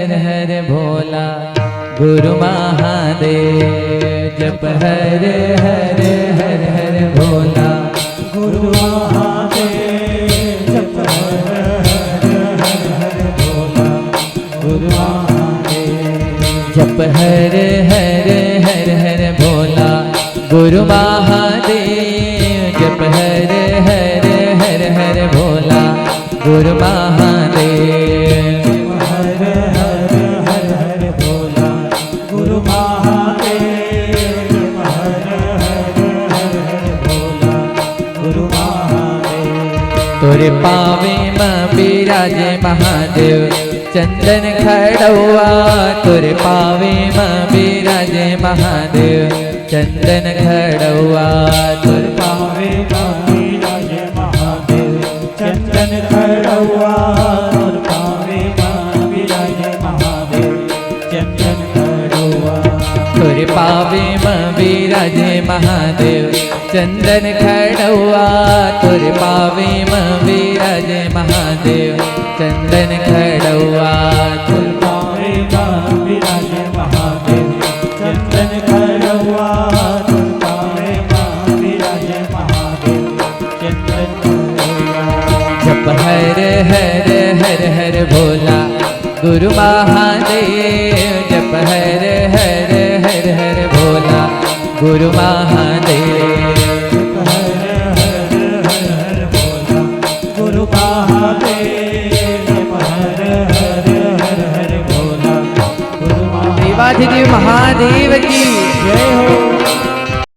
हर भोला गुरु महादेव। जप हर हर हर हर भोला गुरु महादेव। जप हर हर हर हर भोला गुरु महादेव। जप हर हर हर हर भोला गुरु महादेव। जप हर हर हर हर भोला गुरु महादेव। हर हर हर हर भोला गुरु महादेव। हर हर हर हर भोला गुरु महादेव। तोरे पावे में बिराजे महादेव चंदन खड़ौआ। तोरे पावे में बिराजे महादेव चंदन खड़ौआ। तोरे पावे में बिराजे महादेव चंदन खड़ौआ। तोरे पावे में बिराजे महादेव चंदन खड़ौआ। तोरे पावे में बिराजे महादेव चंदन खड़ौआ। तोरे पावे में बिराजे महादेव चंदन खड़ौआ। तोरे पावे में बिराजे महादेव चंदन खड़ौआ। तोरे पावे में बिराजे महादेव चंदन खड़ौआ। जप हर हर हर हर भोला गुरु महादेव। जप हर हर हर हर भोला गुरु महादेव। हर हर हर हर भोला गुरु महादेव। हर हर हर हर भोला गुरु महादेव। देवाधिदेव महादेव की जय हो।